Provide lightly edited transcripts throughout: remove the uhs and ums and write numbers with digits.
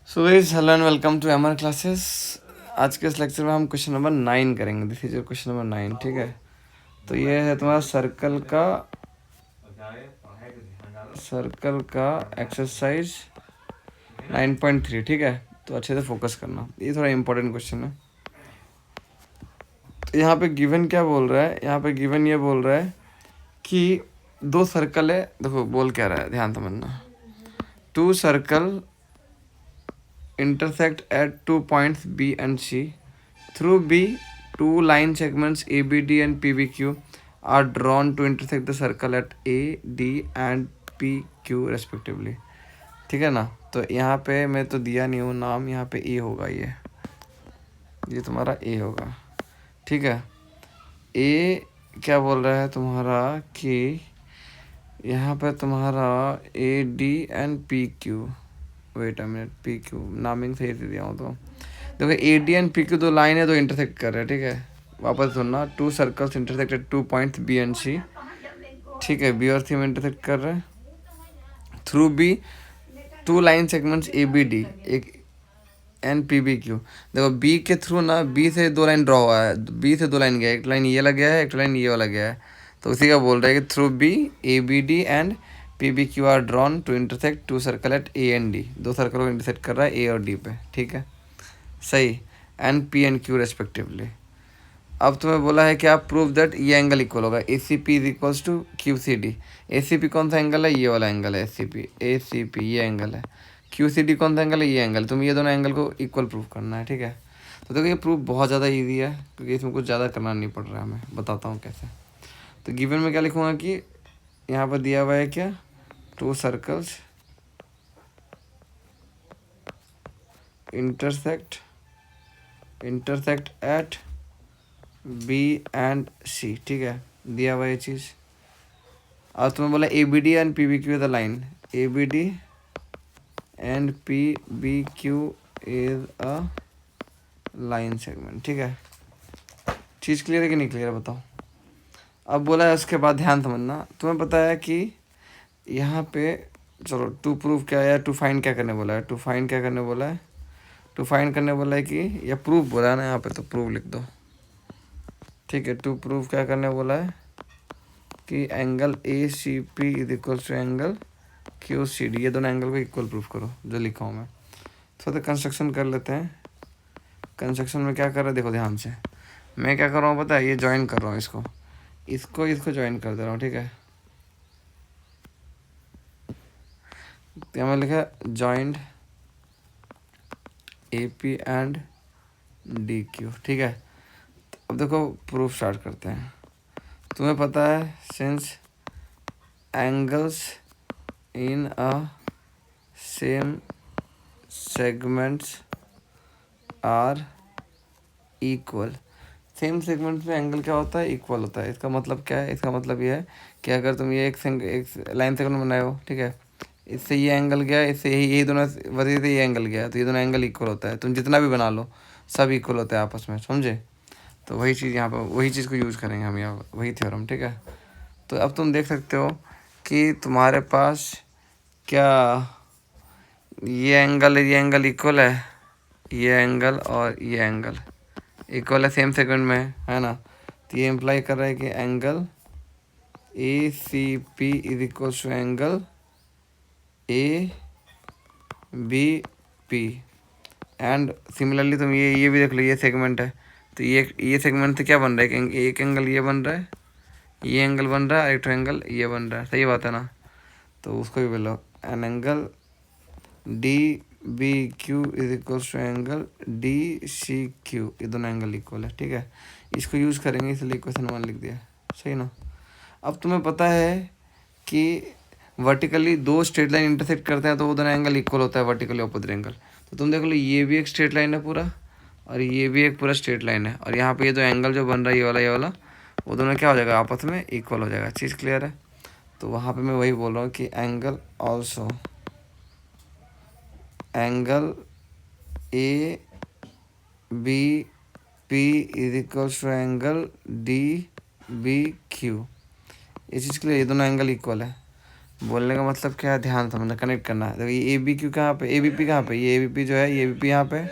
So guys hello and welcome to MR classes. आज के इस लेक्चर में हम क्वेश्चन नंबर 9 करेंगे। दिस इज क्वेश्चन नंबर 9, ठीक है। तो ये है तुम्हारा सर्कल का एक्सरसाइज 9.3, ठीक है। तो अच्छे से फोकस करना, ये थोड़ा इंपॉर्टेंट क्वेश्चन है। तो यहाँ पे गिवन क्या बोल रहा है, यहाँ पे गिवन ये बोल रहा है कि दो सर्कल है। देखो बोल क्या रहा है, ध्यान समझना। Two circle intersect at 2 points B and C. Through B, two line segments ABD and PBQ are drawn to intersect the circle at A, D and PQ respectively. ठीक है ना। तो यहाँ पे मैं तो दिया नहीं हूँ नाम, यहाँ पे ए होगा, ये तुम्हारा ए होगा, ठीक है। ए क्या बोल रहा है तुम्हारा कि यहाँ पे तुम्हारा A D and P Q, wait a minute, P Q naming सही से दिया हूँ। तो देखो A D and P Q दो लाइन है, तो इंटरसेक्ट कर रहे हैं, ठीक है। वापस सुनना, two circles intersected 2 points B and C, ठीक है। बी और सी में इंटरसेक्ट कर रहे हैं। Through B, two line segments A B D एक एंड पी बी क्यू। देखो बी के थ्रू ना, बी से दो लाइन ड्रॉ हुआ है, बी से दो लाइन गया है, एक लाइन ये लग गया है, एक लाइन ये वाला गया है। तो उसी का बोल रहा है कि through B A B D and P B Q are drawn to intersect two circle at A and D. दो सर्कल को इंटरसेक्ट कर रहा है ए और डी पे, ठीक है, सही। And P and Q respectively. अब तुम्हें बोला है कि आप प्रूव दैट ये एंगल इक्वल होगा, A C P is equals to Q C D. A C P कौन सा एंगल है, ये वाला एंगल है, ए सी पी ये एंगल है। क्यू सी डी कौन सा एंगल है, ये एंगल। तुम ये दोनों एंगल को इक्वल प्रूव करना है, ठीक है। तो देखो ये प्रूफ बहुत ज़्यादा ईजी है, क्योंकि इसमें कुछ ज़्यादा करना नहीं पड़ रहा है। मैं बताता हूँ कैसे। तो गिवन में क्या लिखूँगा कि यहाँ पर दिया हुआ है क्या, two circles intersect at B and C, ठीक है, दिया हुआ ये चीज़। और तुम्हें बोला A B D and P B Q the line, A B D and P B Q is a line segment, ठीक है। चीज़ क्लियर है कि नहीं क्लियर है, बताओ। अब बोला है उसके बाद ध्यान समझना, तुम्हें पता है कि यहाँ पे, चलो टू प्रूफ क्या है, टू फाइंड क्या करने बोला है, टू फाइंड क्या करने बोला है, टू फाइंड करने बोला है कि, या प्रूफ बोला है ना, यहाँ पे तो प्रूफ लिख दो, ठीक है। टू प्रूफ क्या करने बोला है कि angle A C P is equal to angle Q C D, ये दोनों एंगल को इक्वल प्रूफ करो, जो लिखा हूँ मैं। थोड़ा कंस्ट्रक्शन कर लेते हैं। कंस्ट्रक्शन में क्या कर रहा है, देखो ध्यान से। मैं क्या कर रहा हूँ पता है, ये ज्वाइन कर रहा हूँ, इसको ज्वाइन कर दे रहा हूँ, ठीक है। तो यहाँ मैं लिखा joint A P and D Q, ठीक है। अब देखो प्रूफ स्टार्ट करते हैं। तुम्हें पता है since angles in a same segments are equal. Same segment में एंगल क्या होता है, इक्वल होता है। इसका मतलब क्या है, इसका मतलब ये है कि अगर तुम ये एक लाइन सेगमेंट बनाए हो, ठीक है, इससे ये एंगल गया, इससे यही दोनों वजह से ये एंगल गया, तो ये दोनों एंगल इक्वल होता है। तुम जितना भी बना लो सब इक्वल होता है आपस में, समझे। तो वही चीज़ यहाँ पर, वही चीज़ को यूज़ करेंगे हम यहाँ, वही थ्योरम, ठीक है। तो अब तुम देख सकते हो कि तुम्हारे पास क्या ये एंगल इक्वल है, ये एंगल और ये एंगल इक्वल है, सेम सेगमेंट में है ना। तो ये इम्प्लाई कर रहा है कि angle A C P is equal to angle A B P. And similarly तुम ये भी देख लो, ये सेगमेंट है, तो ये सेगमेंट से क्या बन रहा है, एक एंगल ये बन रहा है, ये एंगल बन रहा है, एक एंगल ये बन रहा है, सही बात है ना। तो उसको भी बोलो and angle D B Q is equal to angle D C Q, ये दोनों एंगल इक्वल है, ठीक है। इसको यूज़ करेंगे, इसलिए इक्वेशन 1 लिख दिया, सही ना। अब तुम्हें पता है कि वर्टिकली दो स्ट्रेट लाइन इंटरसेक्ट करते हैं तो वो दोनों एंगल इक्वल होता है, वर्टिकली अपोजिट एंगल। तो तुम देख लो, ये भी एक स्ट्रेट लाइन है पूरा, और ये भी एक पूरा स्ट्रेट लाइन है, और यहाँ पे ये दो एंगल जो बन रहा है, ये वाला वो दोनों क्या हो जाएगा, आपस में इक्वल हो जाएगा। चीज़ क्लियर है। तो वहाँ पे मैं वही बोल रहा हूँ कि angle also angle A B P is equal to angle D B Q. ये चीज़ के लिए ये दोनों एंगल इक्वल है। बोलने का मतलब क्या है, ध्यान समझना, कनेक्ट करना है। देखो ये ए बी क्यू कहाँ पे, ए बी पी कहाँ पे, ये ए बी पी जो है ये ए बी पी यहाँ पे,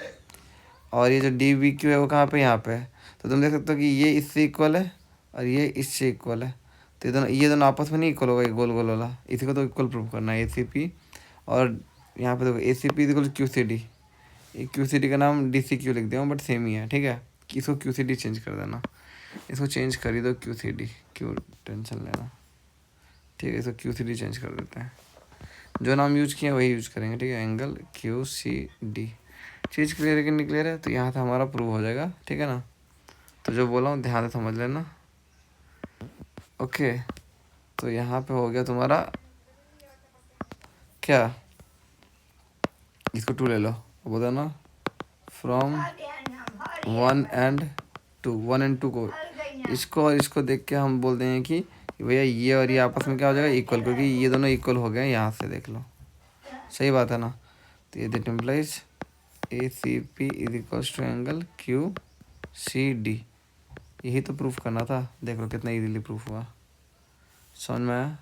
और ये जो डी बी क्यू है वो कहाँ पे, यहाँ पे है। तो तुम देख सकते हो कि ये इससे इक्वल है और ये इससे इक्वल है। तो ये दोनों आपस में नहीं इक्वल होगा, ये गोल गोल वाला, इसी को तो इक्वल प्रूव करना है, ए सी पी। और यहाँ पे देखो A C P equal Q C D, ये क्यू सी डी का नाम डी सी क्यू लिख दिया हूँ, बट सेम ही है, ठीक है। कि इसको क्यू सी डी चेंज कर देना, इसको चेंज कर ही दो क्यू सी डी, क्यों टेंशन लेना, ठीक है। इसको क्यू सी डी चेंज कर देते हैं, जो नाम यूज किया वही यूज करेंगे, ठीक है। एंगल क्यू सी डी, चीज़ क्लियर है कि नहीं क्लियर है, तो यहाँ से हमारा प्रूव हो जाएगा, ठीक है ना। तो जो बोला हूँ ध्यान से समझ लेना, ओके। तो यहाँ पे हो गया तुम्हारा क्या, इसको 2 ले लो, बोला ना, फ्रॉम 1 and 2 को, इसको और इसको देख के हम बोल देंगे कि भैया ये और ये आपस में क्या हो जाएगा, इक्वल, क्योंकि ये दोनों इक्वल हो गए, यहाँ से देख लो, सही बात है ना। तो ये that implies A C P is equals to angle Q C D, यही तो प्रूफ करना था। देख लो कितना इजीली प्रूफ हुआ, समझ में आया।